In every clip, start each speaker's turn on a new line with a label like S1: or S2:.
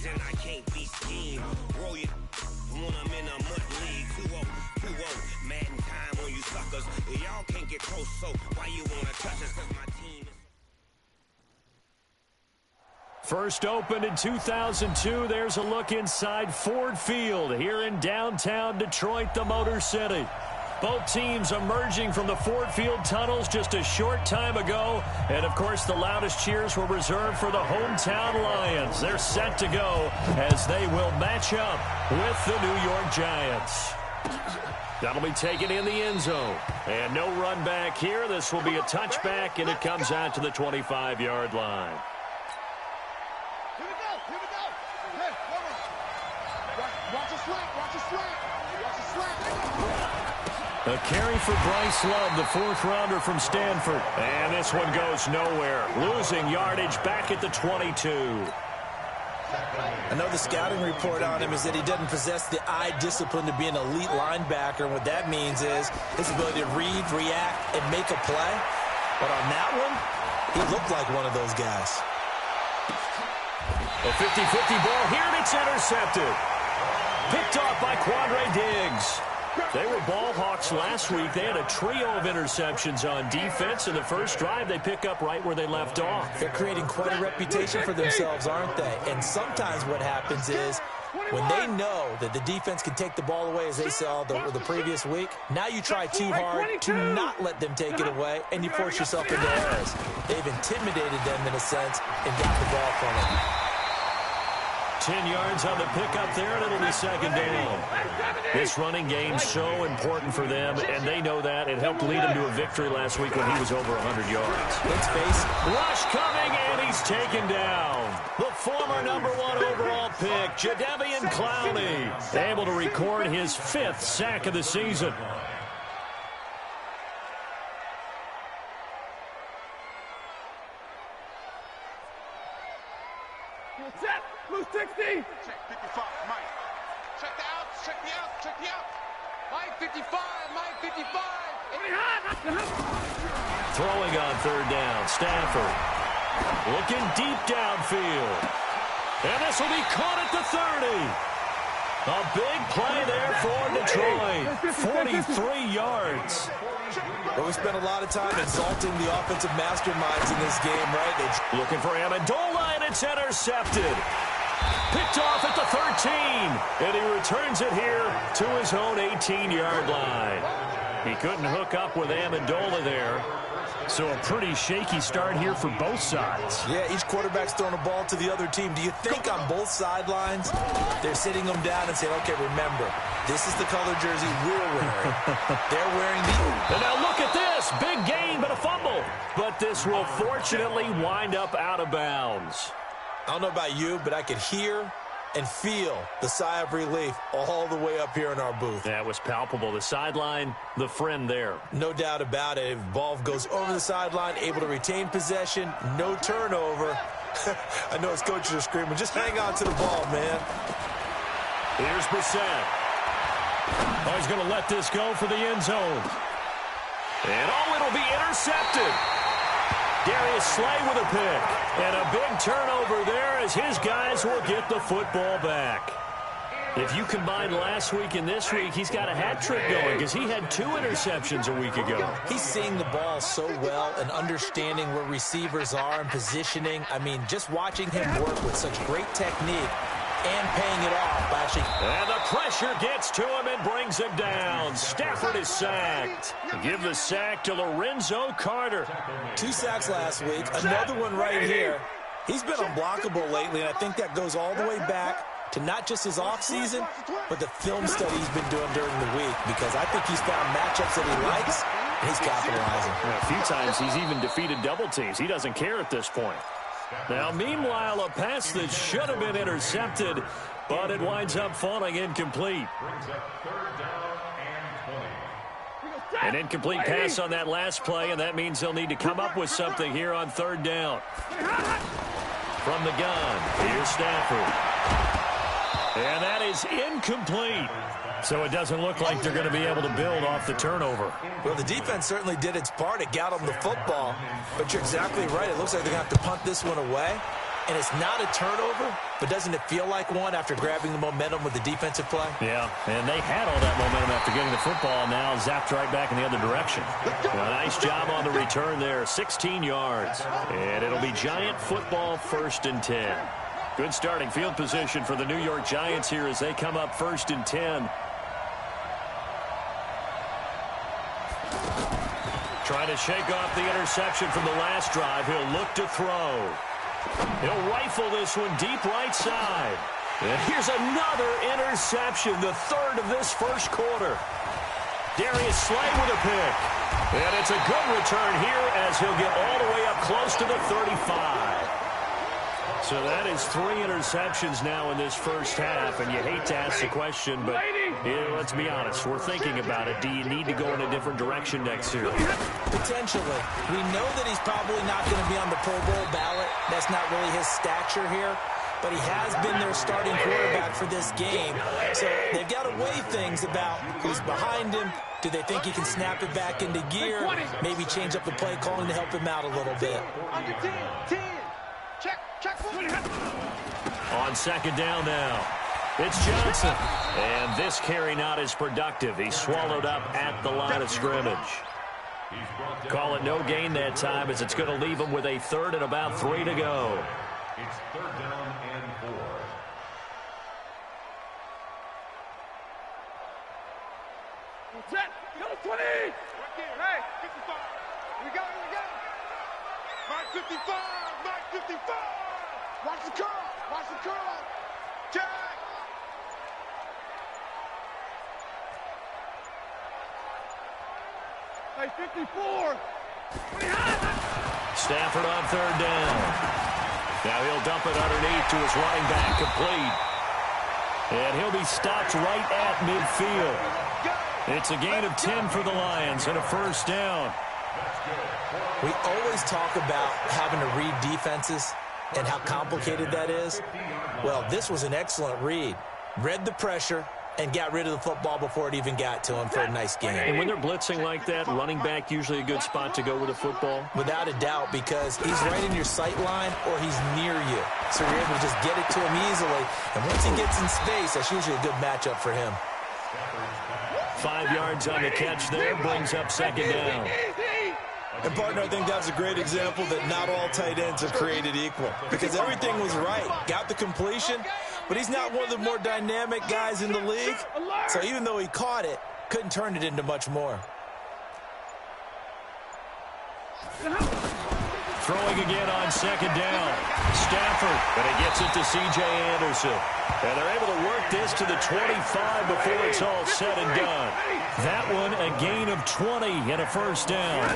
S1: and I can't be schemed. Roll you when I'm in a mud league. 2-0, Madden time on you suckers. Y'all can't get close, so why you wanna touch us? 'Cause my team is...
S2: First opened in 2002. There's a look inside Ford Field here in downtown Detroit, the Motor City. Both teams emerging from the Ford Field tunnels just a short time ago. And, of course, the loudest cheers were reserved for the hometown Lions. They're set to go as they will match up with the New York Giants. That'll be taken in the end zone. And no run back here. This will be a touchback, and it comes out to the 25-yard line. A carry for Bryce Love, the fourth-rounder from Stanford. And this one goes nowhere. Losing yardage back at the 22.
S3: I know the scouting report on him is that he doesn't possess the eye discipline to be an elite linebacker. And what that means is his ability to read, react, and make a play. But on that one, he looked like one of those guys.
S2: A 50-50 ball here, and it's intercepted. Picked off by Quandre Diggs. They were ball hawks last week. They had a trio of interceptions on defense. In the first drive, they pick up right where they left off.
S3: They're creating quite a reputation for themselves, aren't they? And sometimes what happens is when they know that the defense can take the ball away, as they saw the previous week, now you try too hard to not let them take it away, and you force yourself into errors. They've intimidated them in a sense and got the ball from them.
S2: 10 yards on the pickup there, and it'll be second down. This running game so important for them, and they know that. It helped lead them to a victory last week when he was over 100 yards.
S3: Let's face it.
S2: Rush coming, and he's taken down. The former #1 overall pick, Jadeveon Clowney, able to record his 5th sack of the season.
S4: Set, blue 60.
S5: Check 55, Mike. Check the outs, check the outs, check the outs. Mike 55, Mike 55.
S2: Throwing on third down, Stafford. Looking deep downfield. And this will be caught at the 30. A big play there for Detroit. 43 yards.
S3: But we spent a lot of time exalting the offensive masterminds in this game, right?
S2: Looking for Amendola, and it's intercepted. Picked off at the 13. And he returns it here to his own 18-yard line. He couldn't hook up with Amendola there. So a pretty shaky start here for both sides.
S3: Yeah, each quarterback's throwing a ball to the other team. Do you think on both sidelines they're sitting them down and saying, okay, remember, this is the color jersey we're wearing. They're wearing the...
S2: And now look at this. Big gain, but a fumble. But this will fortunately wind up out of bounds.
S3: I don't know about you, but I could hear and feel the sigh of relief all the way up here in our booth.
S2: That was palpable. The sideline, the friend there.
S3: No doubt about it. If the ball goes over the sideline, able to retain possession, no turnover. I know his coaches are screaming, just hang on to the ball, man.
S2: Here's Brissett. Oh, he's going to let this go for the end zone. And it'll be intercepted. Darius Slay with a pick. And a big turnover there as his guys will get the football back. If you combine last week and this week, he's got a hat trick going because he had 2 interceptions a week ago.
S3: He's seeing the ball so well and understanding where receivers are and positioning. I mean, just watching him work with such great technique and paying it off, actually.
S2: And the pressure gets to him and brings him down. Stafford is sacked. Give the sack to Lorenzo Carter.
S3: 2 sacks last week, another one right here. He's been unblockable lately, and I think that goes all the way back to not just his offseason, but the film study he's been doing during the week, because I think he's found matchups that he likes, and he's capitalizing.
S2: A few times he's even defeated double teams. He doesn't care at this point. Now, meanwhile, a pass that should have been intercepted, but it winds up falling incomplete. An incomplete pass on that last play, and that means they'll need to come up with something here on third down. From the gun, here's Stafford. And that is incomplete. So it doesn't look like they're going to be able to build off the turnover.
S3: Well, the defense certainly did its part. It got them the football. But you're exactly right. It looks like they're going to have to punt this one away. and it's not a turnover, but doesn't it feel like one after grabbing the momentum with the defensive play?
S2: Yeah, and they had all that momentum after getting the football, now zapped right back in the other direction. A nice job on the return there, 16 yards. And it'll be Giant football, 1st and 10. Good starting field position for the New York Giants here as they come up 1st and 10. Trying to shake off the interception from the last drive. He'll look to throw. He'll rifle this one deep right side. And here's another interception, the 3rd of this first quarter. Darius Slay with a pick. And it's a good return here as he'll get all the way up close to the 35. So that is 3 interceptions now in this first half, and you hate to ask the question, but let's be honest, we're thinking about it. Do you need to go in a different direction next year?
S3: Potentially. We know that he's probably not going to be on the Pro Bowl ballot. That's not really his stature here, but he has been their starting quarterback for this game. So they've got to weigh things about who's behind him. Do they think he can snap it back into gear? Maybe change up the play calling to help him out a little bit.
S5: Under 10, 10. Check.
S2: On 2nd down now, it's Johnson. And this carry not as productive. He's swallowed up at the line of scrimmage. Call it no gain that time as it's going to leave him with a 3rd and about 3 to go.
S6: It's 3rd down and 4.
S4: Set. Go 20.
S5: Hey, 55. We got it. Mike 55. Mike 55. Watch the curl. Jack.
S4: Hey, 54.
S2: Stafford on 3rd down. Now he'll dump it underneath to his running back, complete. And he'll be stopped right at midfield. It's a gain of 10 for the Lions and a 1st down.
S3: We always talk about having to read defenses and how complicated that is. Well, this was an excellent read. Read the pressure and got rid of the football before it even got to him for a nice game.
S2: And when they're blitzing like that, running back usually a good spot to go with the football?
S3: Without a doubt, because he's right in your sight line or he's near you. So you're able to just get it to him easily. And once he gets in space, that's usually a good matchup for him.
S2: 5 yards on the catch there, brings up 2nd down.
S7: And, partner, I think that's a great example that not all tight ends are created equal. Because everything was right. Got the completion, but he's not one of the more dynamic guys in the league. So even though he caught it, couldn't turn it into much more.
S2: Throwing again on 2nd down. Stafford, but he gets it to C.J. Anderson. And they're able to work this to the 25 before it's all said and done. That one a gain of 20 and a 1st down.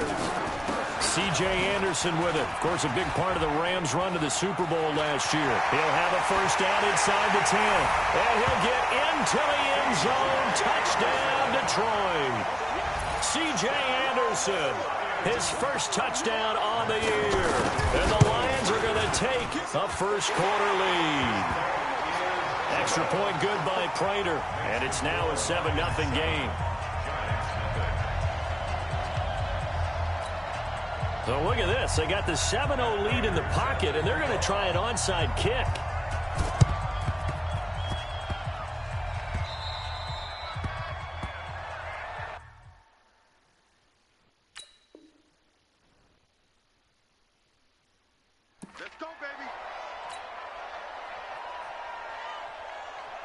S2: C.J. Anderson with it. Of course, a big part of the Rams' run to the Super Bowl last year. He'll have a 1st down inside the 10. And he'll get into the end zone. Touchdown, Detroit. C.J. Anderson, his 1st touchdown on the year. And the Lions are going to take a 1st quarter lead. Extra point good by Prater. And it's now a 7-0 game. So look at this. They got the 7-0 lead in the pocket, and they're going to try an onside kick.
S5: Let's go,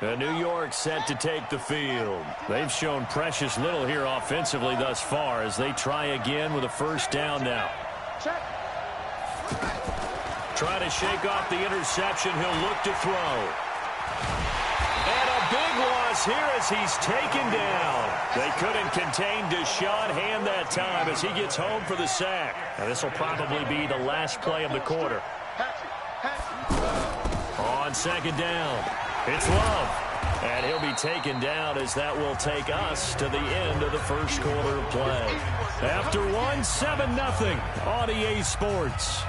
S5: baby.
S2: New York set to take the field. They've shown precious little here offensively thus far as they try again with a 1st down now.
S5: Check.
S2: Try to shake off the interception. He'll look to throw. And a big loss here as he's taken down. They couldn't contain Deshaun Hand that time as he gets home for the sack. Now this will probably be the last play of the quarter. On 2nd down, it's Love. And he'll be taken down as that will take us to the end of the 1st quarter of play. After 7-0 on EA Sports.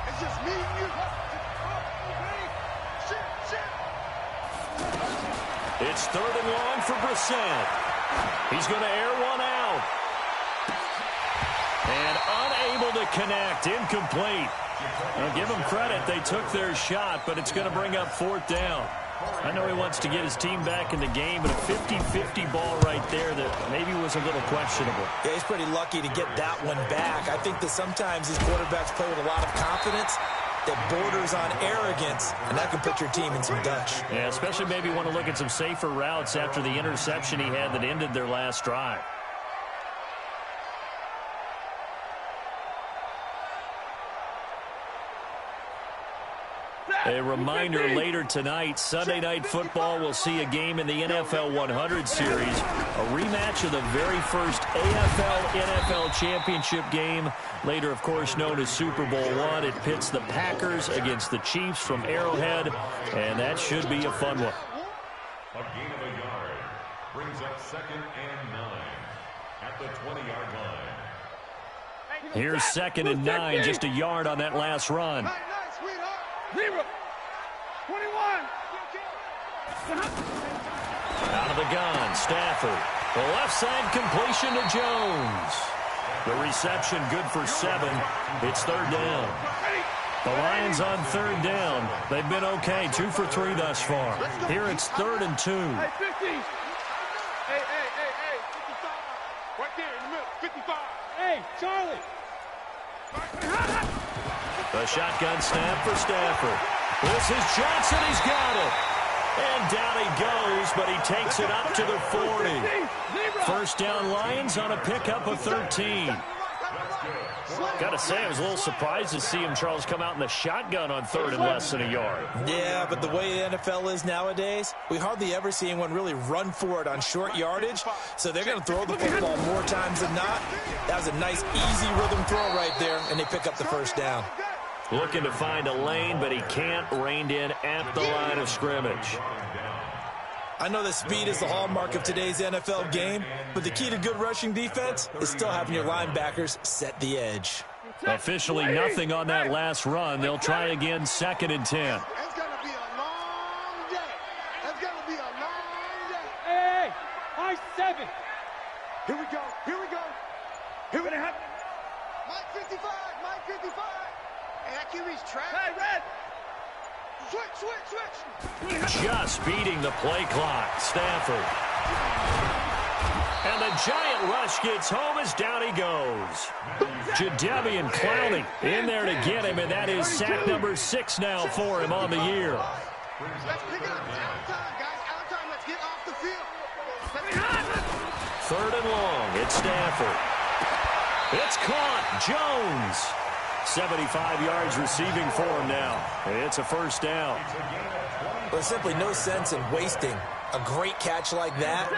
S5: It's just me and you.
S2: It's 3rd and long for Brissett. He's going to air one out. And to connect. Incomplete. Now, give them credit. They took their shot, but it's going to bring up 4th down. I know he wants to get his team back in the game, but a 50-50 ball right there that maybe was a little questionable.
S3: Yeah, he's pretty lucky to get that one back. I think that sometimes these quarterbacks play with a lot of confidence that borders on arrogance, and that can put your team in some Dutch.
S2: Yeah, especially maybe want to look at some safer routes after the interception he had that ended their last drive. A reminder, later tonight, Sunday Night Football will see a game in the NFL 100 Series, a rematch of the very first AFL-NFL championship game, later, of course, known as Super Bowl I. It pits the Packers against the Chiefs from Arrowhead, and that should be a fun one.
S6: A gain of a yard brings up 2nd and 9 at the 20-yard line.
S2: Here's 2nd and 9, just a yard on that last run.
S4: 0, 21.
S2: Out of the gun, Stafford. The left side completion to Jones. The reception good for 7. It's 3rd down. The Lions on 3rd down. They've been okay, 2 for 3 thus far. Here it's 3rd and 2.
S4: Hey, 50. Hey. 55. Right there in the middle. 55. Hey, Charlie.
S2: The shotgun snap for Stafford. This is Johnson. He's got it. And down he goes, but he takes it up to the 40. 1st down Lions on a pickup of 13. Got to say, I was a little surprised to see him, Charles, come out in the shotgun on 3rd and less than a yard.
S3: Yeah, but the way the NFL is nowadays, we hardly ever see anyone really run for it on short yardage, so they're going to throw the football more times than not. That was a nice, easy rhythm throw right there, and they pick up the 1st down.
S2: Looking to find a lane, but he can't. Reined in at the line of scrimmage.
S3: I know that speed is the hallmark of today's NFL game, but the key to good rushing defense is still having your linebackers set the edge.
S2: Officially nothing on that last run. They'll try again, 2nd and 10.
S5: It's going to be a long day. It's going to be a long day.
S4: Hey, I-7.
S5: Here we go. Here we go. Here we go. Mike 55. Mike 55. Hey, that QB's trapped.
S4: Hey, Red.
S5: Switch.
S2: Just beating the play clock. Stafford. And the giant rush gets home as down he goes. Jadeveon Clowney in there to get him, and that is sack number 6 now for him on the year.
S5: Let's pick it up. Out of time, guys. Out of time. Let's get off the field.
S2: 3rd and long. It's Stafford. It's caught. Jones. 75 yards receiving for him now. It's a 1st down.
S3: There's simply no sense in wasting a great catch like that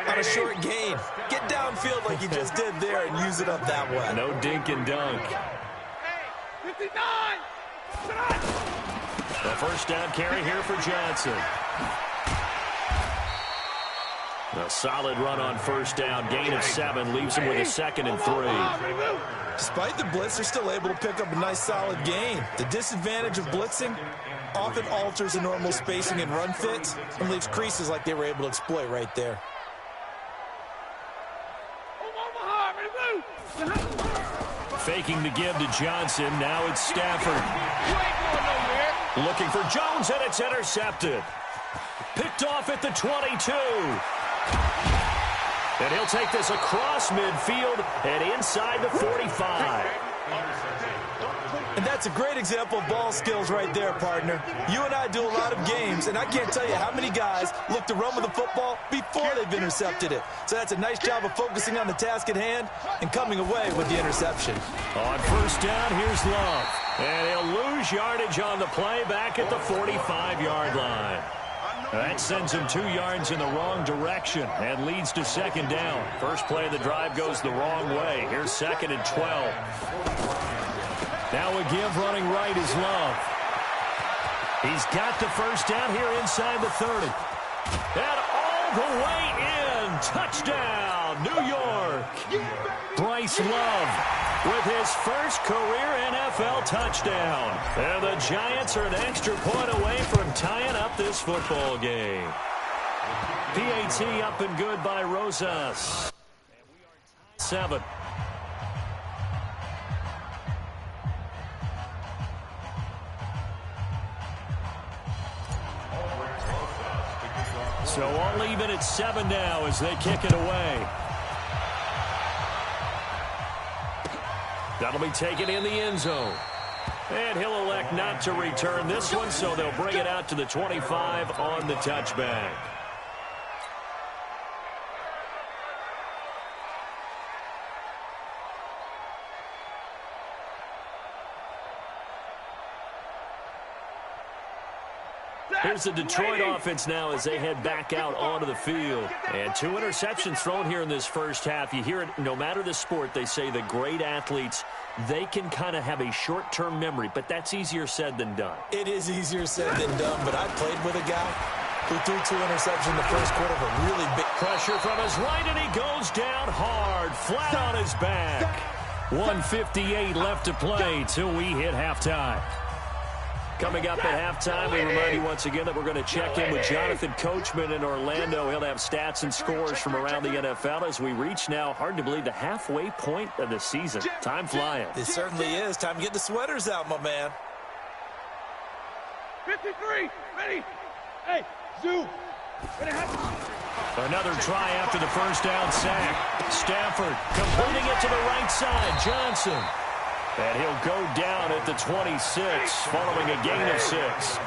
S3: on a short gain. Get downfield like you just did there and use it up that way.
S2: No dink and dunk.
S4: Hey, 59.
S2: The 1st down carry here for Johnson. A solid run on 1st down. Gain of 7 leaves him with a 2nd and 3.
S3: Despite the blitz, they're still able to pick up a nice solid gain. The disadvantage of blitzing often alters the normal spacing and run fits and leaves creases like they were able to exploit right there.
S2: Faking the give to Johnson. Now it's Stafford. Looking for Jones, and it's intercepted. Picked off at the 22. And he'll take this across midfield and inside the 45.
S3: And that's a great example of ball skills right there, partner. You and I do a lot of games, and I can't tell you how many guys look to run with the football before they've intercepted it. So that's a nice job of focusing on the task at hand and coming away with the interception.
S2: On 1st down, here's Love. And he'll lose yardage on the play back at the 45-yard line. That sends him 2 yards in the wrong direction and leads to 2nd down. First play of the drive goes the wrong way. Here's 2nd and 12. Now a give running right is Love. He's got the 1st down here inside the 30. And all the way in. Touchdown, New York. Bryce Love with his first career NFL touchdown. And the Giants are an extra point away from tying up this football game. PAT up and good by Rosas. 7. So all even at 7 now as they kick it away. That'll be taken in the end zone. And he'll elect not to return this one, so they'll bring it out to the 25 on the touchback. Here's the Detroit offense now as they head back out onto the field. And 2 interceptions thrown here in this first half. You hear it, no matter the sport, they say the great athletes, they can kind of have a short-term memory, but that's easier said than done.
S3: It is easier said than done, but I played with a guy who threw 2 interceptions in the first quarter of a really big...
S2: Pressure from his right, and he goes down hard, flat on his back. 1:58 left to play till we hit halftime. Coming up at halftime, we remind you once again that we're going to check in with Jonathan Coachman in Orlando. He'll have stats and scores from around the NFL as we reach now, hard to believe, the halfway point of the season. Time flying.
S3: It certainly is. Time to get the sweaters out, my man.
S4: 53, ready. Hey, Zoo.
S2: Another try after the first down sack. Stafford completing it to the right side. Johnson. And he'll go down at the 26 following a gain of 6.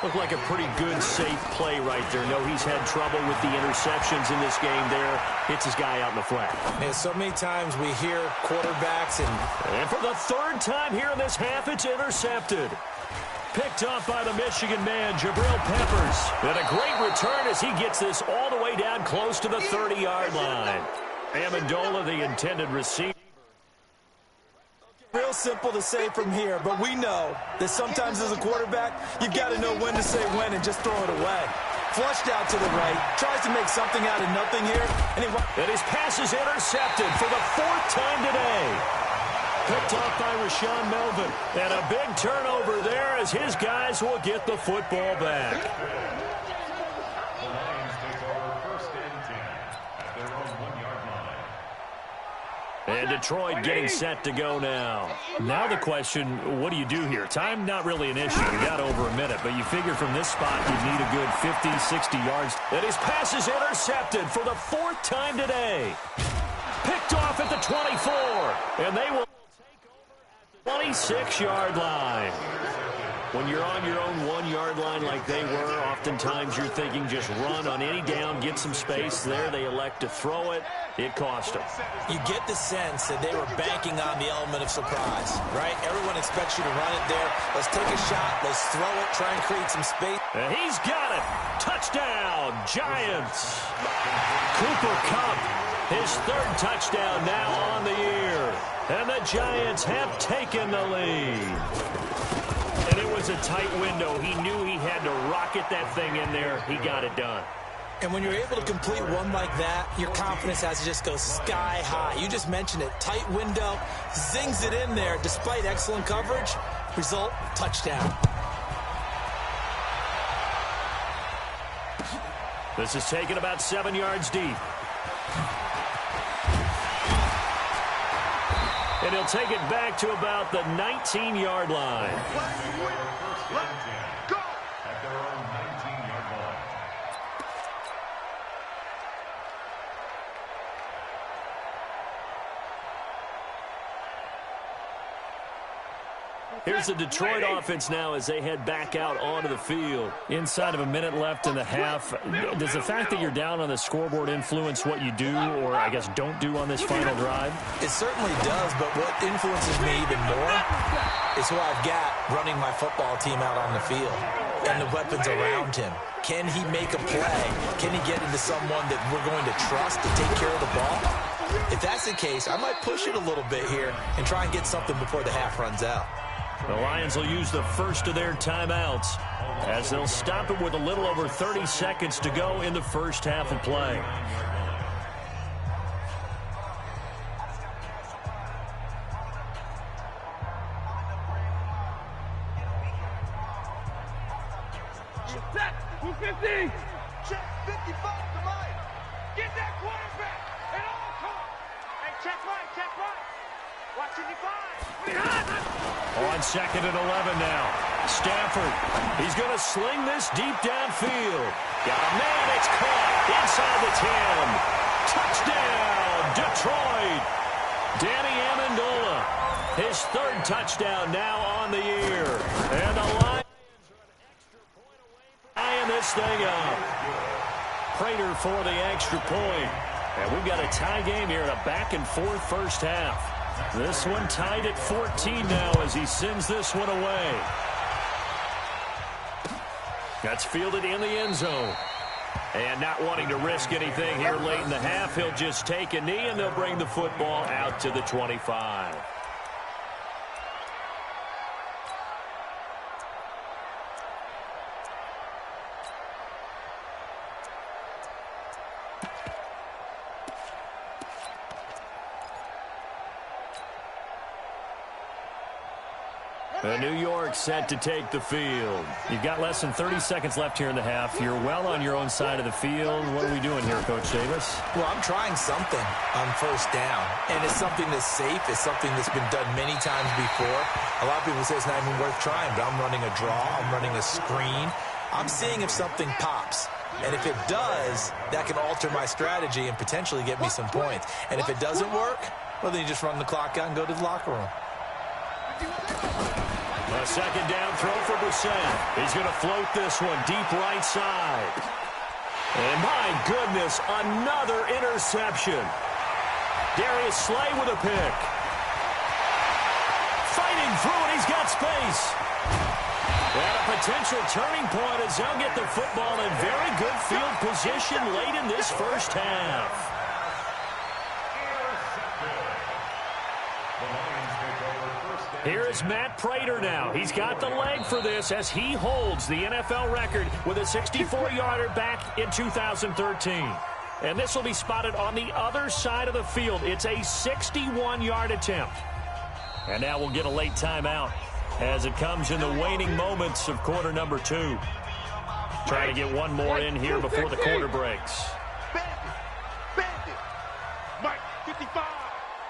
S2: Looked like a pretty good, safe play right there. No, he's had trouble with the interceptions in this game there. Hits his guy out in the flat.
S3: Yeah, so many times we hear quarterbacks
S2: and for the 3rd time here in this half, it's intercepted. Picked off by the Michigan man, Jabril Peppers. And a great return as he gets this all the way down close to the 30-yard line. Amendola, the intended receiver.
S3: Real simple to say from here, but we know that sometimes as a quarterback, you've got to know when to say when and just throw it away. Flushed out to the right, tries to make something out of nothing here. And
S2: his pass is intercepted for the 4th time today. Picked off by Rashaan Melvin. And a big turnover there as his guys will get the football back.
S6: The Lions take over 1st and 10 at their own 1-yard line.
S2: And Detroit getting set to go now. Now the question, what do you do here? Time not really an issue. We got over a minute, but you figure from this spot you'd need a good 50, 60 yards. And his pass is intercepted for the 4th time today. Picked off at the 24. And they will take over at the 26-yard line. When you're on your own 1-yard line like they were, oftentimes you're thinking just run on any down, get some space there. They elect to throw it. It cost them.
S3: You get the sense that they were banking on the element of surprise, right? Everyone expects you to run it there. Let's take a shot. Let's throw it. Try and create some space.
S2: And he's got it. Touchdown, Giants. Cooper Kupp, his 3rd touchdown now on the year. And the Giants have taken the lead. And it was a tight window. He knew he had to rocket that thing in there. He got it done.
S3: And when you're able to complete one like that, your confidence has to just go sky high. You just mentioned it. Tight window, zings it in there despite excellent coverage. Result, touchdown.
S2: This is taken about 7 yards deep. And he'll take it back to about the 19-yard line.
S6: At their own 19-yard line.
S2: Here's the Detroit offense now as they head back out onto the field. Inside of a minute left in the half, does the fact that you're down on the scoreboard influence what you do or, I guess, don't do on this final drive?
S3: It certainly does, but what influences me even more is who I've got running my football team out on the field and the weapons around him. Can he make a play? Can he get into someone that we're going to trust to take care of the ball? If that's the case, I might push it a little bit here and try and get something before the half runs out.
S2: The Lions will use the first of their timeouts as they'll stop it with a little over 30 seconds to go in the first half of play.
S4: Set, 250.
S5: Check 55 to Mike.
S4: Get that quarterback at all costs. Hey, check right, check right.
S2: On 2nd and 11 now. Stafford, he's going to sling this deep downfield. Got a man, it's caught inside the 10. Touchdown, Detroit. Danny Amendola, his 3rd touchdown now on the year. And the Lions are an extra point away from tying this thing up. Prater for the extra point. And we've got a tie game here in a back-and-forth first half. This one tied at 14 now as he sends this one away. That's fielded in the end zone. And not wanting to risk anything here late in the half, he'll just take a knee and they'll bring the football out to the 25. New York set to take the field. You've got less than 30 seconds left here in the half. You're well on your own side of the field. What are we doing here, Coach Davis?
S3: Well, I'm trying something on first down, and it's something that's safe. It's something that's been done many times before. A lot of people say it's not even worth trying, but I'm running a draw. I'm running a screen. I'm seeing if something pops. And if it does, that can alter my strategy and potentially get me some points. And if it doesn't work, well, then you just run the clock out and go to the locker room.
S2: A 2nd down throw for Brissett. He's going to float this one deep right side. And my goodness, another interception. Darius Slay with a pick. Fighting through it, he's got space. And a potential turning point as they'll get the football in very good field position late in this first half. Here is Matt Prater now. He's got the leg for this as he holds the NFL record with a 64-yarder back in 2013. And this will be spotted on the other side of the field. It's a 61-yard attempt. And now we'll get a late timeout as it comes in the waning moments of quarter number 2. Trying to get one more in here before the quarter breaks.
S4: Mike, 55,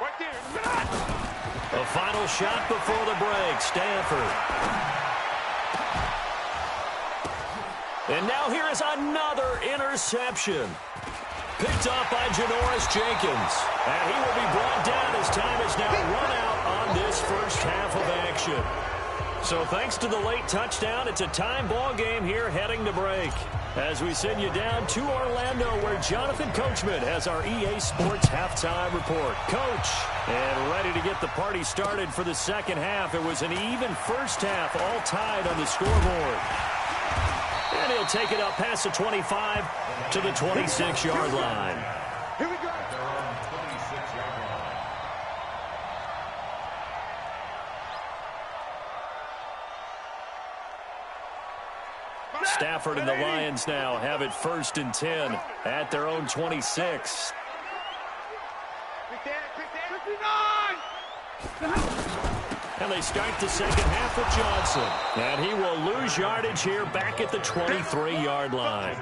S4: right there.
S2: The final shot before the break, Stanford. And now here is another interception. Picked off by Janoris Jenkins. And he will be brought down as time is now run out on this first half of action. So thanks to the late touchdown, it's a time ball game here heading to break. As we send you down to Orlando, where Jonathan Coachman has our EA Sports halftime report. Coach, and ready to get the party started for the second half. It was an even first half, all tied on the scoreboard. And he'll take it up past the 25 to the 26-yard line.
S4: Here we go.
S2: Stafford and the Lions now have it 1st and 10 at their own 26. And they start the second half with Johnson. And he will lose yardage here back at the 23-yard line.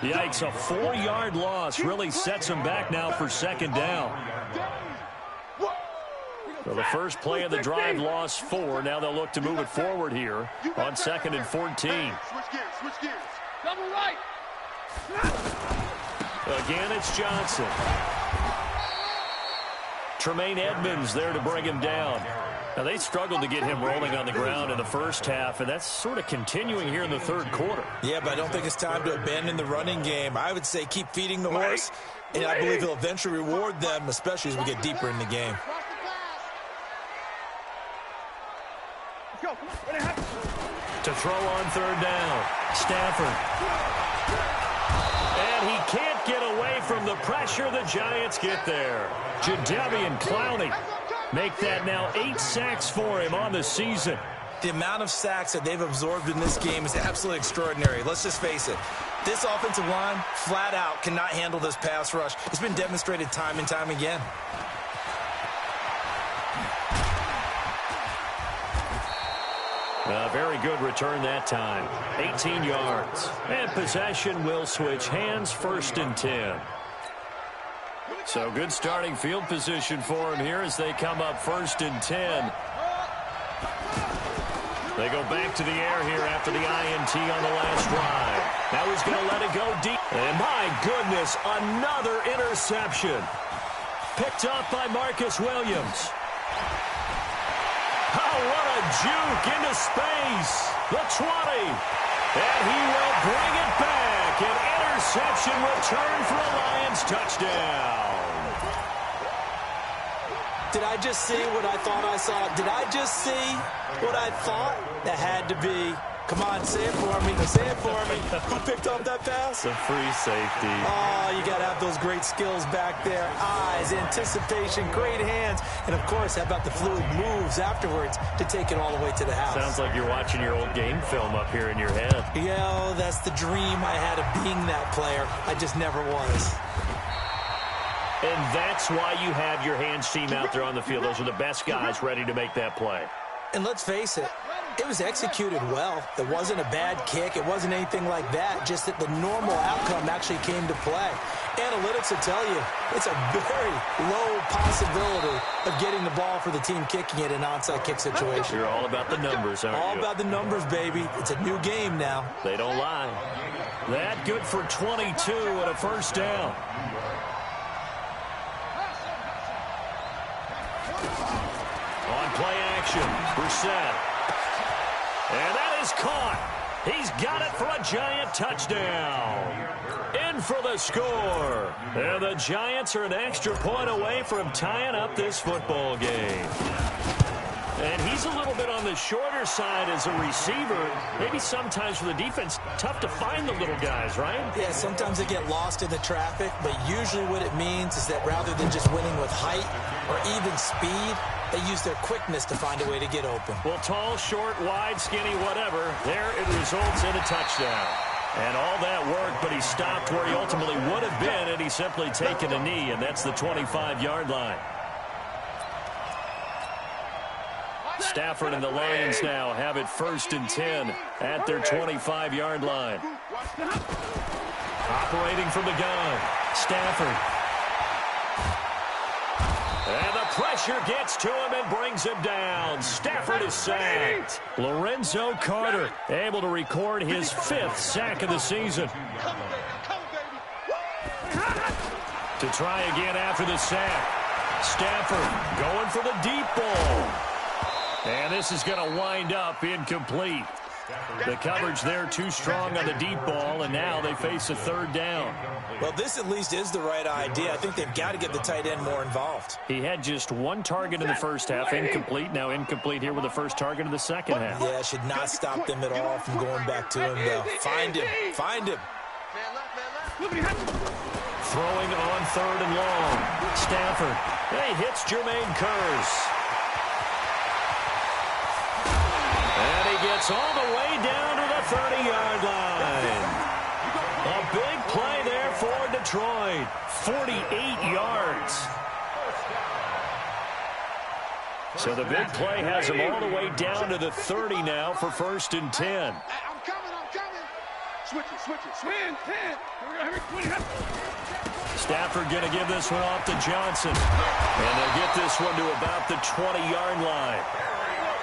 S2: Yikes, a 4-yard loss really sets him back now for 2nd down. So the first play of the drive lost 4. Now they'll look to move it forward here on 2nd and 14.
S4: Switch gears. Double right.
S2: Again, it's Johnson. Tremaine Edmonds there to bring him down. Now, they struggled to get him rolling on the ground in the first half, and that's sort of continuing here in the third quarter.
S7: Yeah, but I don't think it's time to abandon the running game. I would say keep feeding the horse, and I believe he'll eventually reward them, especially as we get deeper in the game.
S2: To throw on 3rd down, Stafford. And he can't get away from the pressure. The Giants get there. Jadeveon Clowney make that now 8 sacks for him on the season.
S7: The amount of sacks that they've absorbed in this game is absolutely extraordinary. Let's just face it. This offensive line, flat out, cannot handle this pass rush. It's been demonstrated time and time again.
S2: A very good return that time. 18 yards. And possession will switch hands, 1st and 10. So good starting field position for him here as they come up 1st and 10. They go back to the air here after the INT on the last drive. Now he's going to let it go deep. And my goodness, another interception. Picked up by Marcus Williams. Oh, what a juke into space. The 20. And he will bring it back. An interception return for a Lions touchdown.
S3: Did I just see what I thought I saw? Did I just see what I thought? That had to be. Come on, say it for me. Say it for me. Who picked up that pass?
S2: The free safety.
S3: Oh, you got to have those great skills back there. Eyes, anticipation, great hands. And, of course, how about the fluid moves afterwards to take it all the way to the house?
S2: Sounds like you're watching your old game film up here in your head.
S3: Yeah, that's the dream I had of being that player. I just never was.
S2: And that's why you have your hands team out there on the field. Those are the best guys ready to make that play.
S3: And let's face it, it was executed well. It wasn't a bad kick. It wasn't anything like that, just that the normal outcome actually came to play. Analytics will tell you it's a very low possibility of getting the ball for the team kicking it in an onside kick situation.
S2: You're all about the numbers, aren't you?
S3: All about the numbers, baby. It's a new game now.
S2: They don't lie. That good for 22 and a first down. On play action, Brissett. And that is caught. He's got it for a Giant touchdown. In for the score. And the Giants are an extra point away from tying up this football game. And he's a little bit on the shorter side as a receiver. Maybe sometimes for the defense, tough to find the little guys, right?
S3: Yeah, sometimes they get lost in the traffic, but usually what it means is that rather than just winning with height or even speed, they use their quickness to find a way to get open.
S2: Well, tall, short, wide, skinny, whatever, there it results in a touchdown. And all that work, but he stopped where he ultimately would have been had he simply taken a knee, and that's the 25-yard line. Stafford and the Lions now have it 1st and 10 at their 25-yard line. Operating from the gun, Stafford. And the pressure gets to him and brings him down. Stafford is sacked. Lorenzo Carter able to record his 5th sack of the season. To try again after the sack. Stafford going for the deep ball. And this is going to wind up incomplete. The coverage there too strong on the deep ball, and now they face a 3rd down.
S7: Well, this at least is the right idea. I think they've got to get the tight end more involved.
S2: He had just 1 target in the first half, incomplete. Now incomplete here with the first target of the second half.
S7: Yeah, should not stop them at all from going back to him, though. Find him. Find him.
S2: Throwing on 3rd and long. Stafford. He hits Jermaine Kearse. And he gets all the way down to the 30-yard line. A big play there for Detroit. 48 yards. So the big play has him all the way down to the 30 now for 1st and 10.
S4: I'm coming. Switch it. Swing, 10.
S2: Stafford going to give this one off to Johnson. And they'll get this one to about the 20-yard line.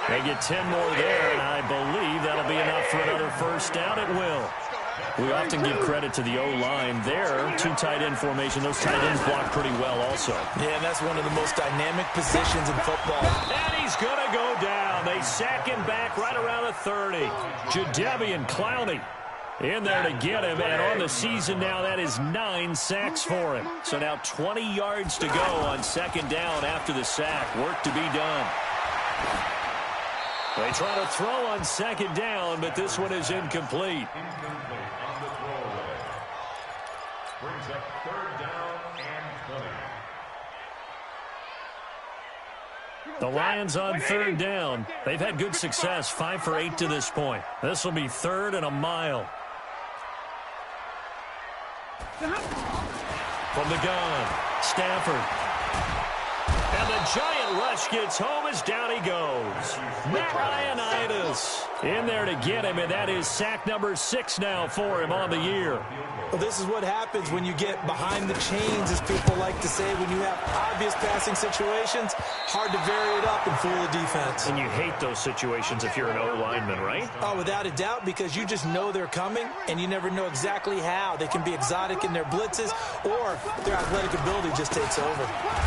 S2: They get 10 more there, and I believe that'll be enough for another first down. It will. We often give credit to the O-line there. 2 tight end formation. Those tight ends block pretty well also.
S7: Yeah, and that's one of the most dynamic positions in football.
S2: And he's going to go down. They sack him back right around the 30. Jadeveon Clowney in there to get him. And on the season now, that is 9 sacks for him. So now 20 yards to go on 2nd down after the sack. Work to be done. They try to throw on 2nd down, but this one is incomplete.
S6: Brings up 3rd down and 20.
S2: The Lions on 3rd down. They've had good success, 5 for 8 to this point. This will be 3rd and a mile. From the gun, Stafford. And the Giant Rush gets home as down he goes. Matt Ioannidis in there to get him, and that is sack number 6 now for him on the year.
S3: Well, this is what happens when you get behind the chains, as people like to say. When you have obvious passing situations, hard to vary it up and fool the defense.
S2: And you hate those situations if you're an O-lineman, right?
S3: Oh, without a doubt, because you just know they're coming, and you never know exactly how. They can be exotic in their blitzes, or their athletic ability just takes over.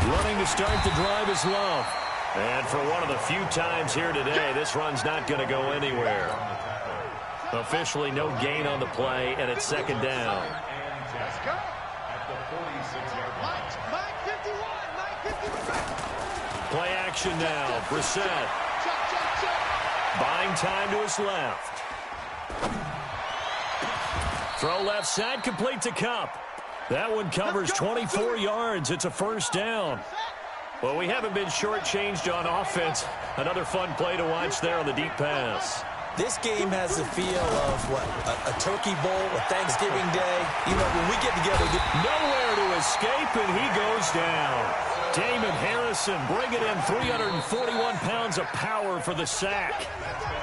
S2: Running to start the drive is Love. And for one of the few times here today, this run's not going to go anywhere. Officially no gain on the play, and it's second down.
S5: Let's go. Mike 51. Mike 51.
S2: Play action now. Brissett. Buying time to his left. Throw left side, complete to Kupp. That one covers 24 yards. It's a first down. Well, we haven't been shortchanged on offense. Another fun play to watch there on the deep pass.
S3: This game has the feel of, a turkey bowl, a Thanksgiving Day. You know, when we get together.
S2: Nowhere to escape, and he goes down. Damon Harrison bringing in 341 pounds of power for the sack.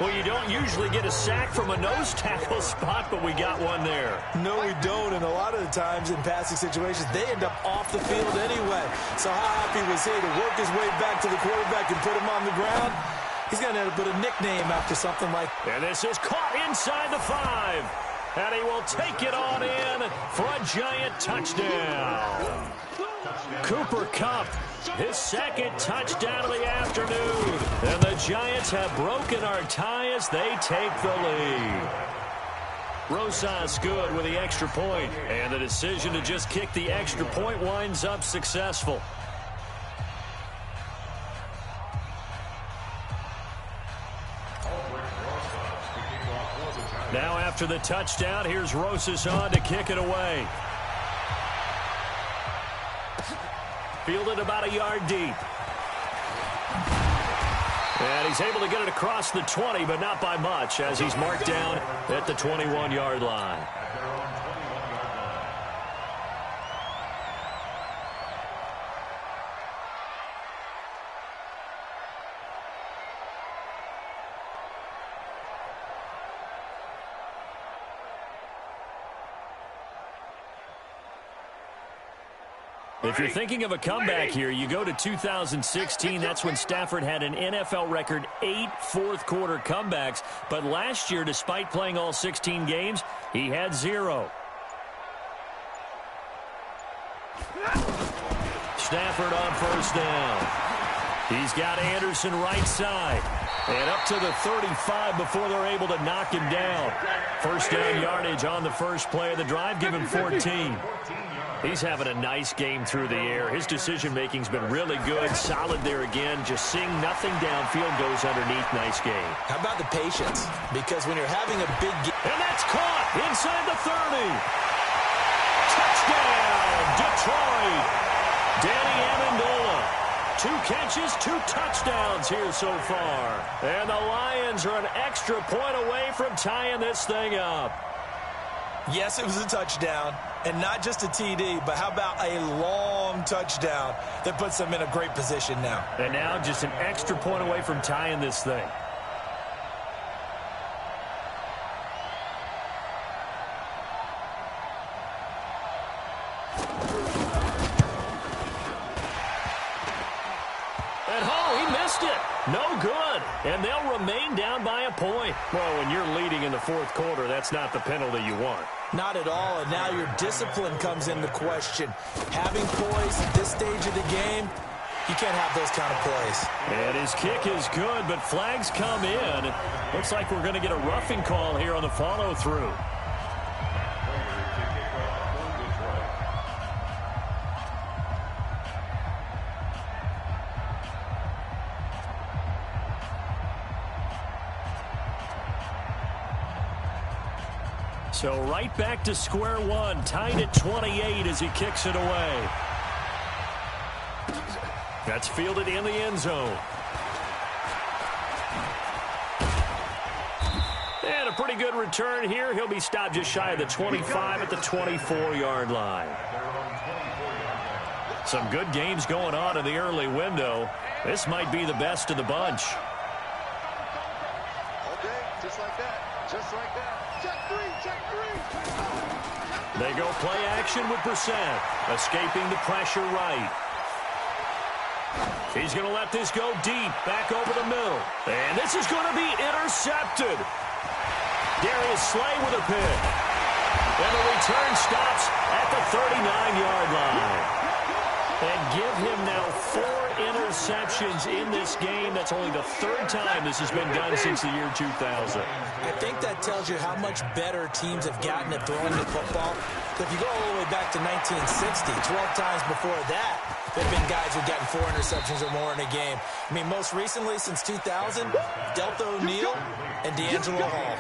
S2: Well, you don't usually get a sack from a nose tackle spot, but we got one there.
S3: No, we don't, and a lot of the times in passing situations, they end up off the field anyway. So how happy was he to work his way back to the quarterback and put him on the ground? He's going to end up with a nickname after something like...
S2: And this is caught inside the 5. And he will take it on in for a giant touchdown. Cooper Kupp, his second touchdown of the afternoon. And the Giants have broken our tie as they take the lead. Rosas good with the extra point. And the decision to just kick the extra point winds up successful. Now after the touchdown, here's Rosas on to kick it away. Fielded about a yard deep. And he's able to get it across the 20, but not by much, as he's marked down at the 21-yard line. If you're thinking of a comeback here, you go to 2016. That's when Stafford had an NFL record 8 fourth-quarter comebacks. But last year, despite playing all 16 games, he had 0. Stafford on first down. He's got Anderson right side. And up to the 35 before they're able to knock him down. First down yardage on the first play of the drive. Give him 14. He's having a nice game through the air. His decision-making's been really good. Solid there again. Just seeing nothing downfield goes underneath. Nice game.
S3: How about the patience? Because when you're having a big game...
S2: And that's caught inside the 30. Touchdown, Detroit. Danny Amendola. 2 catches, 2 touchdowns here so far. And the Lions are an extra point away from tying this thing up.
S3: Yes, it was a touchdown, and not just a TD, but how about a long touchdown that puts them in a great position now.
S2: And now just an extra point away from tying this thing. No good, and they'll remain down by a point. Well, when you're leading in the fourth quarter, that's not the penalty you want.
S3: Not at all, and now your discipline comes into question. Having poise at this stage of the game, you can't have those kind of plays.
S2: And his kick is good, but flags come in. Looks like we're going to get a roughing call here on the follow-through. So right back to square one, tied at 28 as he kicks it away. That's fielded in the end zone. And a pretty good return here. He'll be stopped just shy of the 25 at the 24-yard line. Some good games going on in the early window. This might be the best of the bunch.
S5: Okay, just like that. Just like that. Check three, check three.
S2: They go play action with Brissett, escaping the pressure right. He's going to let this go deep, back over the middle. And this is going to be intercepted. Darius Slay with a pick. And the return stops at the 39-yard line. And give him now 4 interceptions in this game. That's only the 3rd time this has been done since the year 2000.
S3: I think that tells you how much better teams have gotten at throwing the football. If you go all the way back to 1960, 12 times before that, there have been guys who've gotten 4 interceptions or more in a game. I mean, most recently, since 2000, Delta O'Neal and D'Angelo Hall.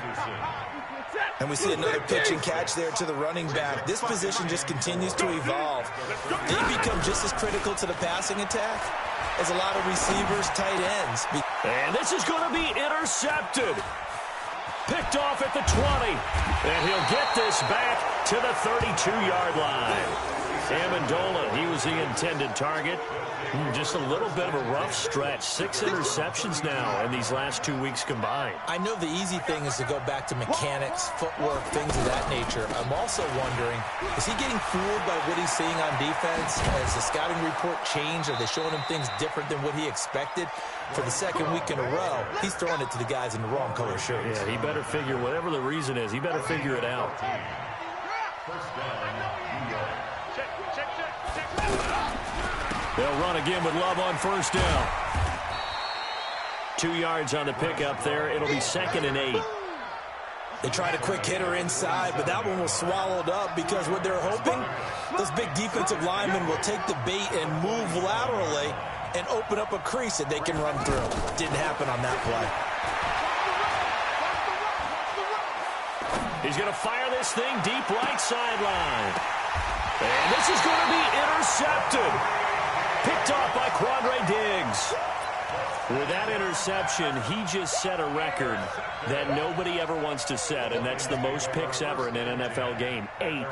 S7: And we see another pitch and catch there to the running back. This position just continues to evolve. They become just as critical to the passing attack as a lot of receivers, tight ends.
S2: And this is going to be intercepted. Picked off at the 20. And he'll get this back to the 32-yard line. Amendola, he was the intended target. Just a little bit of a rough stretch. 6 interceptions now in these last 2 weeks combined.
S3: I know the easy thing is to go back to mechanics, footwork, things of that nature. I'm also wondering, is he getting fooled by what he's seeing on defense? Has the scouting report changed? Are they showing him things different than what he expected? For the 2nd week in a row, he's throwing it to the guys in the wrong color shirts.
S2: Yeah, he better figure, whatever the reason is, he better figure it out. They'll run again with Love on 1st down. 2 yards on the pickup there. It'll be 2nd and 8.
S3: They tried a quick hitter inside, but that one was swallowed up because what they're hoping, those big defensive linemen will take the bait and move laterally and open up a crease that they can run through. Didn't happen on that play.
S2: He's going to fire this thing deep right sideline. And this is going to be intercepted. Picked off by Quandre Diggs. With that interception, he just set a record that nobody ever wants to set, and that's the most picks ever in an NFL game. 8.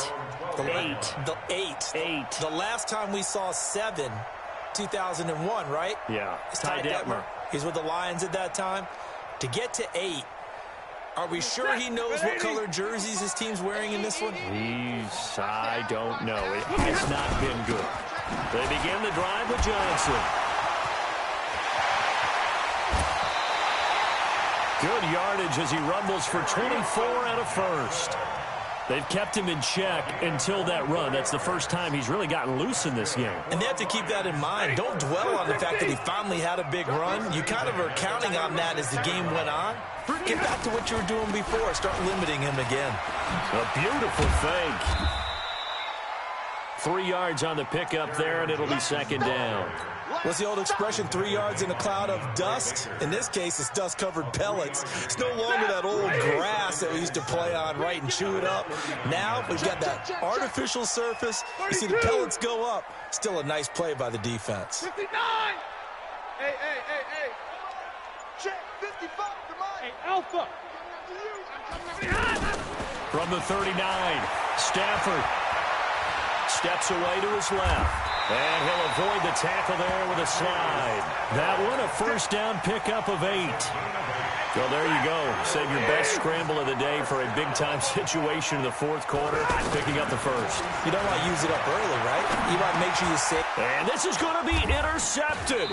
S3: The last time we saw 7, 2001, right?
S2: Yeah.
S3: It's Ty Detmer. He's with the Lions at that time. To get to 8, are we sure he knows what color jerseys his team's wearing in this one?
S2: I don't know. It has not been good. They begin the drive with Johnson. Good yardage as he rumbles for 24 and a first. They've kept him in check until that run. That's the first time he's really gotten loose in this game.
S3: And they have to keep that in mind. Don't dwell on the fact that he finally had a big run. You kind of are counting on that as the game went on. Get back to what you were doing before. Start limiting him again.
S2: A beautiful fake. 3 yards on the pickup there, and it'll be 2nd down.
S3: What's the old expression, 3 yards in a cloud of dust? In this case, it's dust-covered pellets. It's no longer that old grass that we used to play on, right, and chew it up. Now we've got that artificial surface. You see the pellets go up. Still a nice play by the defense.
S4: 59! Hey. Check 55 to mine. Hey, Alpha.
S2: From the 39, Stafford steps away to his left. And he'll avoid the tackle there with a slide. That one, a 1st down pickup of 8. Well, there you go. Save your best scramble of the day for a big-time situation in the 4th quarter, picking up the 1st.
S3: You don't want to use it up early, right? You want to make sure you save.
S2: And this is going to be intercepted.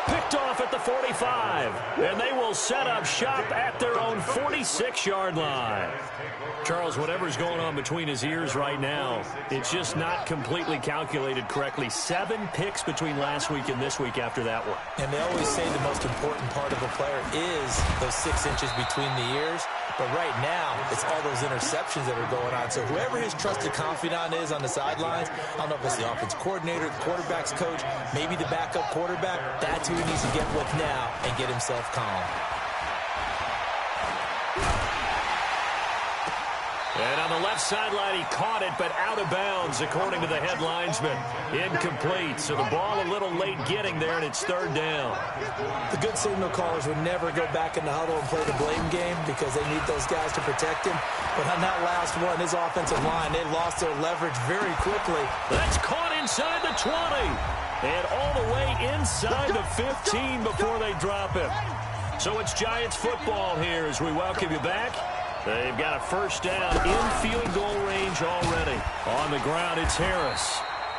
S2: Picked off at the 45. And they will set up shop at their own 46-yard line. Charles, whatever's going on between his ears right now, it's just not completely calculated correctly. 7 picks between last week and this week after that one.
S3: And they always say the most important part of a player is those 6 inches between the ears. But right now, it's all those interceptions that are going on. So whoever his trusted confidant is on the sidelines, I don't know if it's the offense coordinator, the quarterback's coach, maybe the backup quarterback, that's who he needs to get with now and get himself calm.
S2: And on the left sideline, he caught it, but out of bounds, according to the head linesman. Incomplete, so the ball a little late getting there, and it's 3rd down.
S3: The good signal callers would never go back in the huddle and play the blame game because they need those guys to protect him. But on that last one, his offensive line, they lost their leverage very quickly.
S2: That's caught inside the 20. And all the way inside the 15 before they drop him. So it's Giants football here as we welcome you back. They've got a first down in field goal range already. On the ground, it's Harris.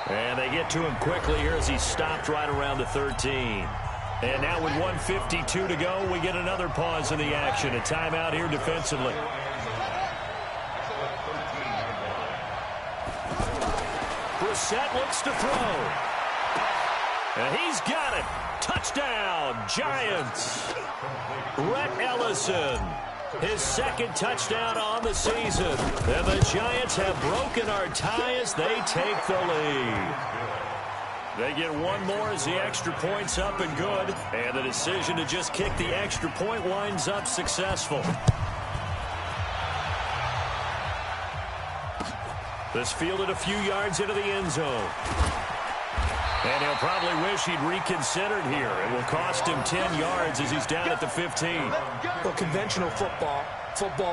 S2: And they get to him quickly here as he stopped right around the 13. And now with 1:52 to go, we get another pause in the action. A timeout here defensively. Brissett looks to throw. And he's got it. Touchdown, Giants. Rhett Ellison, his second touchdown on the season. And the Giants have broken our tie as they take the lead. They get one more as the extra point's up and good. And the decision to just kick the extra point winds up successful. This fielded a few yards into the end zone. And he'll probably wish he'd reconsidered here. It will cost him 10 yards as he's down at the 15.
S3: Well, conventional football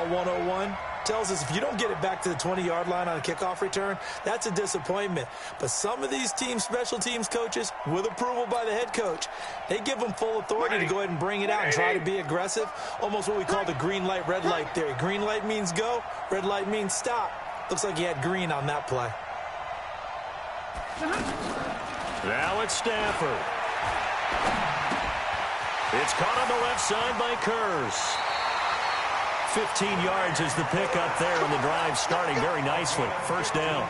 S3: 101, tells us if you don't get it back to the 20-yard line on a kickoff return, that's a disappointment. But some of these teams, special teams coaches, with approval by the head coach, they give them full authority to go ahead and bring it out and try to be aggressive. Almost what we call the green light, red light theory. Green light means go, red light means stop. Looks like he had green on that play.
S2: Now it's Stafford. It's caught on the left side by Kurz. 15 yards is the pickup there, and the drive starting very nicely. First down.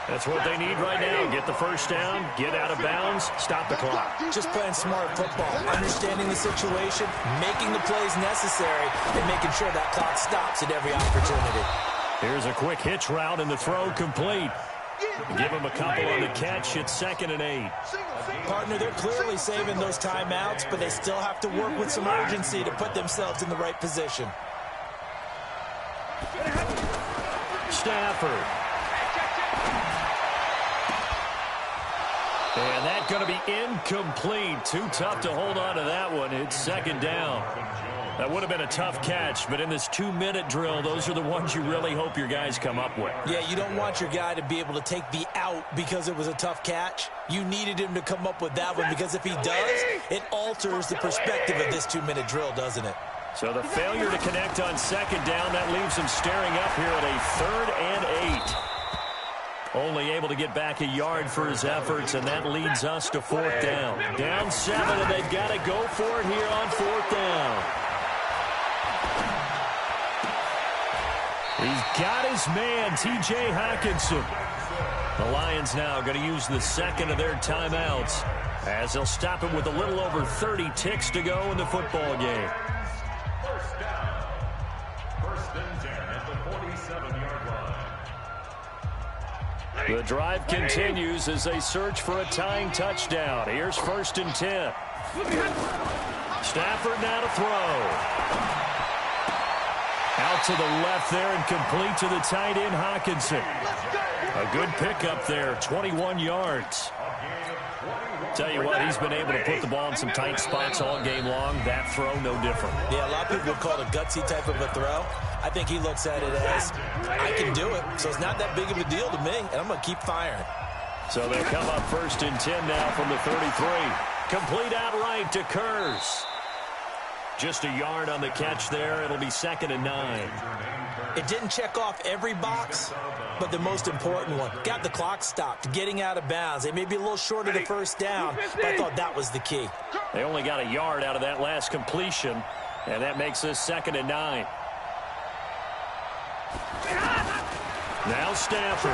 S2: That's what they need right now. Get the first down, get out of bounds, stop the clock.
S3: Just playing smart football, understanding the situation, making the plays necessary, and making sure that clock stops at every opportunity.
S2: Here's a quick hitch route, and the throw complete. Give him a couple on the catch. It's 2nd and 8.
S3: Partner, they're clearly saving those timeouts, but they still have to work with some urgency to put themselves in the right position.
S2: Stafford. And that's going to be incomplete. Too tough to hold on to that one. It's 2nd down. That would have been a tough catch, but in this 2-minute drill, those are the ones you really hope your guys come up with.
S3: Yeah, you don't want your guy to be able to take the out because it was a tough catch. You needed him to come up with that one because if he does, it alters the perspective of this 2-minute drill, doesn't it?
S2: So the failure to connect on 2nd down, that leaves him staring up here at a 3rd and 8. Only able to get back a yard for his efforts, and that leads us to 4th down. Down 7, and they've got to go for it here on 4th down. He's got his man, T.J. Hockenson. The Lions now going to use the second of their timeouts as they'll stop him with a little over 30 ticks to go in the football game.
S6: First down. 1st and 10 at the 47-yard line.
S2: The drive continues as they search for a tying touchdown. Here's 1st and 10. Stafford now to throw. Out to the left there and complete to the tight end, Hockenson. A good pickup there, 21 yards. Tell you what, he's been able to put the ball in some tight spots all game long. That throw, no different.
S3: Yeah, a lot of people would call it a gutsy type of a throw. I think he looks at it as, I can do it, so it's not that big of a deal to me, and I'm going to keep firing.
S2: So they'll come up 1st and 10 now from the 33. Complete outright to Kurz. Just a yard on the catch there. It'll be 2nd and 9.
S3: It didn't check off every box, but the most important one. Got the clock stopped, getting out of bounds. They may be a little short of the first down, but I thought that was the key.
S2: They only got a yard out of that last completion, and that makes this 2nd and 9. Now Stafford.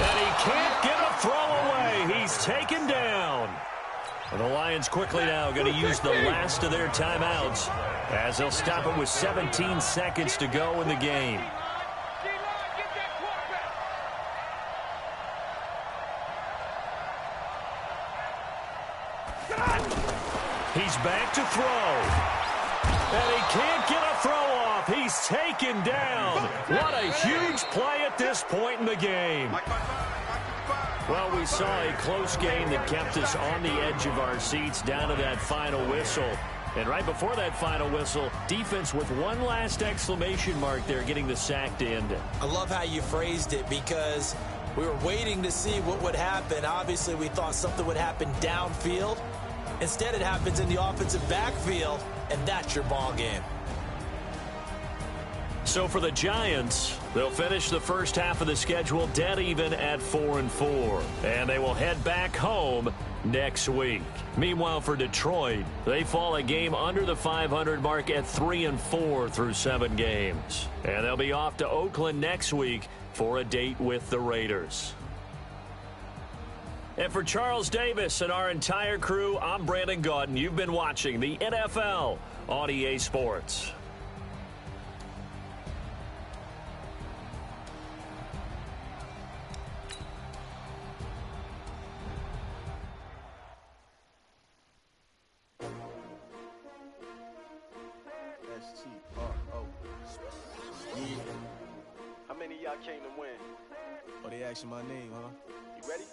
S2: And he can't get a throw away. He's taken down. And the Lions quickly now going to use the last of their timeouts as they'll stop it with 17 seconds to go in the game. He's back to throw. And he can't get a throw off. He's taken down. What a huge play at this point in the game. Well, we saw a close game that kept us on the edge of our seats down to that final whistle. And right before that final whistle, defense with one last exclamation mark there, getting the sack to end it.
S3: I love how you phrased it because We were waiting to see what would happen. Obviously, we thought something would happen downfield. Instead, it happens in the offensive backfield, and that's your ball game.
S2: So for the Giants, they'll finish the first half of the schedule dead even at 4-4, and they will head back home next week. Meanwhile, for Detroit, they fall a game under the 500 mark at 3-4 through 7 games. And they'll be off to Oakland next week for a date with the Raiders. And for Charles Davis and our entire crew, I'm Brandon Gaudin. You've been watching the NFL on EA Sports.
S5: Came to win.
S8: Oh, they asking my name, huh?
S5: You ready?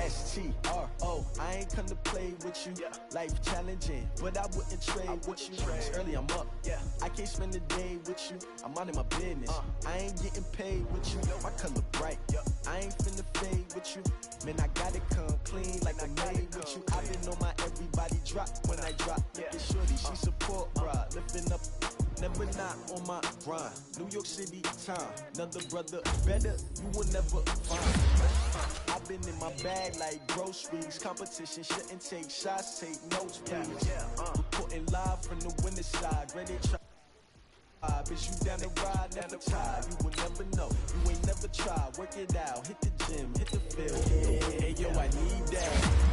S8: STRO, I ain't come to play with you.
S5: Yeah.
S8: Life challenging, but I wouldn't trade with you. It's early, I'm up.
S5: Yeah.
S8: I can't spend the day with you. I'm minding my business. I ain't getting paid with you. My color bright.
S5: Yeah.
S8: I ain't finna fade with you. Man, I gotta come clean like I made with you. I been on my everybody drop when I drop.
S5: Yeah.
S8: Look at shorty, she support, bruh. Lifting up. Never not on my grind. New York City time. Another brother better, you will never find. I've been in my bag like groceries. Competition shouldn't take shots, take notes, please. Reporting live from the winning side. Ready to try. Bitch, you down the ride, never tired. You will never know. You ain't never tried. Work it out. Hit the gym, hit the field. Hey, yo, I need that.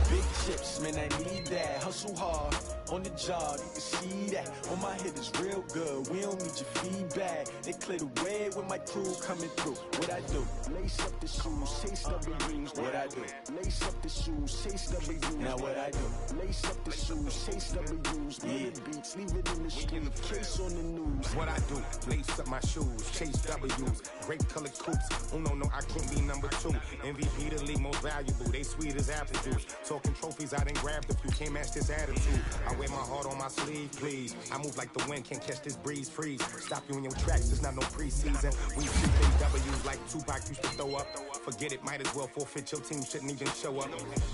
S8: Big chips, man, I need that. Hustle hard on the job. You can see that. On my hit is real good. We don't need your feedback. They clear the way with my crew coming through. What I do? Lace up the shoes, chase W's. What I do? Lace up the shoes, chase W's. Now what I do? Lace up the shoes, chase W's. Yeah. Beats, leave it in the street. Case on the news.
S9: What I do, lace up my shoes, chase W's, great colored coops. No, I can't be number 2. MVP the league most valuable, they sweet as apple juice. Talking trophies, I done grabbed a few, can't match this attitude. I wear my heart on my sleeve, please. I move like the wind, can't catch this breeze, freeze. Stop you in your tracks, there's not no preseason. We see big W's like Tupac used to throw up. Forget it, might as well forfeit, your team shouldn't even show up.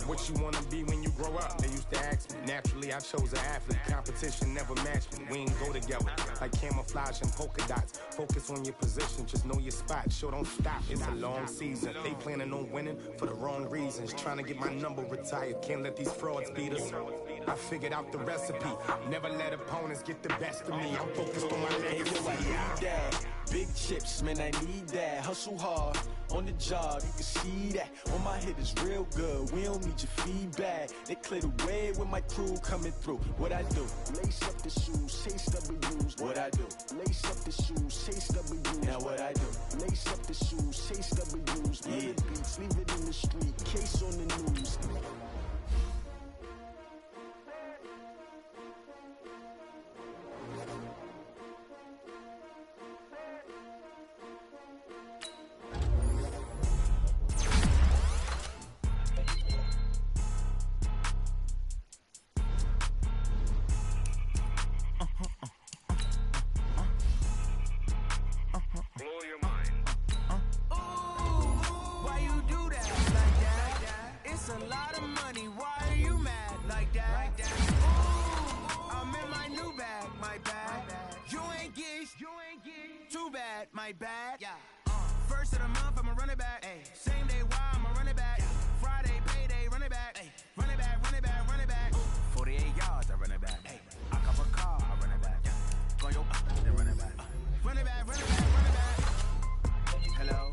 S9: What you wanna be when you grow up? They used to ask me. Naturally, I chose an athlete. Competition never matched me. We ain't go together like camouflage and polka dots. Focus on your position, just know your spot. Sure, don't stop, it's a long season. They planning on winning for the wrong reasons. Trying to get my number retired, can't let these frauds beat us. I figured out the recipe. Never let opponents get the best of me. I'm focused on my legacy.
S8: I need that. Big chips, man, I need that. Hustle hard on the job, you can see that. On my hit is real good. We don't need your feedback. They clear the way with my crew coming through. What I do? Lace up the shoes, chase W's. What I do? Lace up the shoes, chase W's. Now what I do? Lace up the shoes, chase W's. Yeah. Beats, leave it in the street. Case on the news.
S10: My bad. Yeah. First of the month, I'ma run it back. Ay. Same day, why I'ma run it back. Friday, payday, run it back. Ay. Run it back, run it back, run it back. 48 yards, I run it back. Ay. I cop a car, I run it back. Go yo, then run it back. Run it back, run it back, run it back. Hello,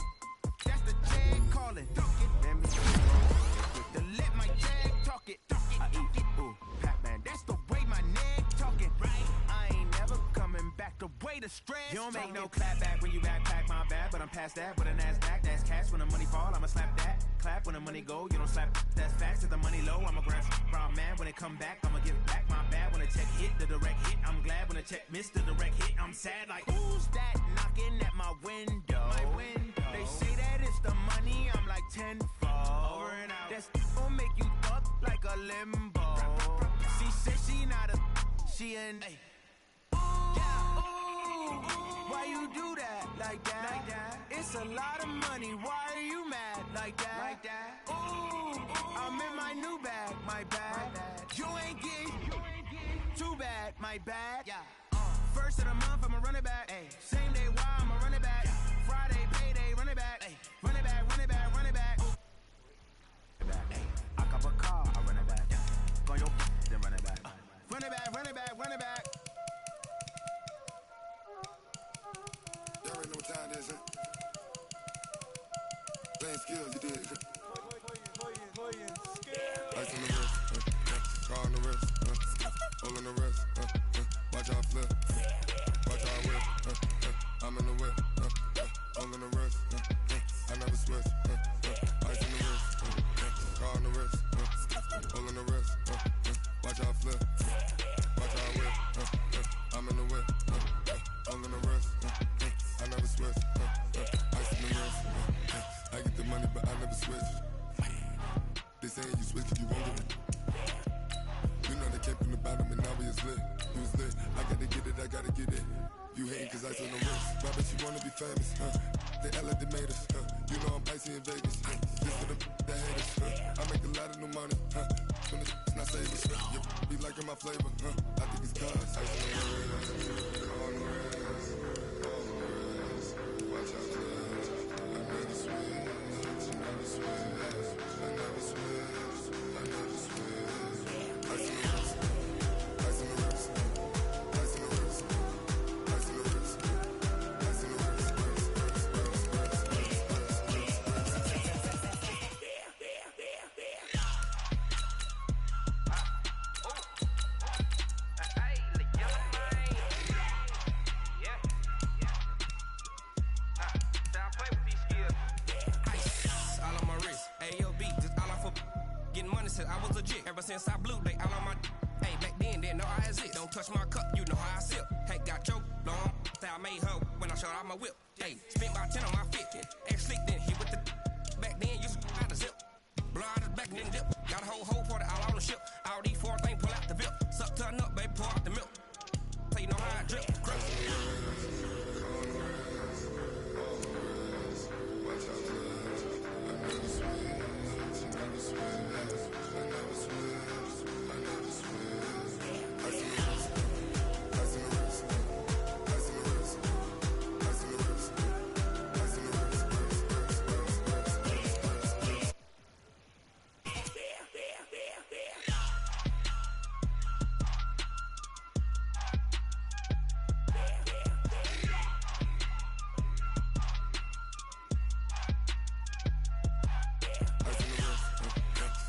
S10: that's the jag calling. Let me go. Let my jag talk it. I eat it. Ooh, Pac-Man, that's the way my neck talking. Right, I ain't never coming back. The way the stress. You don't make no clap back when you backpack, my bad, but I'm past that. With a NASDAQ, that's cash. When the money fall, I'ma slap that. Clap when the money go, you don't slap. That's facts. If the money low, I'ma grab brown man. When it come back, I'ma give back my bad. When the check hit, the direct hit, I'm glad. When the check missed the direct hit, I'm sad. Like, who's that knocking at my window? They say that it's the money, I'm like tenfold. Over and out. That's gon' make you up like a limbo. She said she not a, she an. Why Why you do that like that? It's a lot of money. Why are you mad like that? Ooh, I'm in my new bag, my bad. You ain't getting too bad, my bad. First of the month, I'ma run it back. Same day, why I'ma run it back. Friday, payday, run it back. Run it back, run it back, run it back. I cop a car, I run it back. Go your then run it back. Run it back, run it back, run it back.
S11: Y'all already know what time it is, huh? Playing skills, you did. Ice on the wrist, car on the wrist, hole on the wrist, watch how I flip, watch how I whip, I'm in the whip, hole on the wrist, I never switch, ice on the wrist, car on the wrist, hole on the wrist, watch how I flip, watch how I whip, I'm in the whip, hole on the wrist, I never switch, ice on the wrist, I get the money but I never switch. They saying you switch 'cause you won't get it. You know they came from the bottom and now we is lit. You was lit, I gotta get it, I gotta get it. You hating 'cause ice on the wrist. Why bet you wanna be famous, They act like they made us, You know I'm icy in Vegas, This for the that hate us, I make a lot of new money, When it's not saving, You be liking my flavor, I think it's cause ice on the wrist, on the wrist, on the wrist. Watch out, cuz I never switch, I never switch. I never switch, I never switch. Ice on the wrist, ice on the wrist, ice on the wrist, ice on the wrist, ice on the wrist,
S12: Since I was legit, ever since I blew, they all on my. Hey, back then, didn't know I had it. Don't touch my cup, you know how I sip. Hey, got choked, long. I made her when I showed out my whip. Hey, spent about 10 on my fit. Ex slick, then hit with the. Back then, used to out the zip. Blow out his back, then dip. Got a whole for the all on the ship. All these 4 things, pull out the VIP. Suck, turn up, baby, pour out the milk. So you know how I drip. Crush.
S11: Watch out, I never switch, I never switch. I never switch, I never switch. Ice on the wrist, ice on the wrist, ice on the wrist, ice on the wrist, ice on the wrist,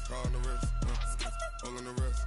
S11: car on the wrist, hole on the wrist.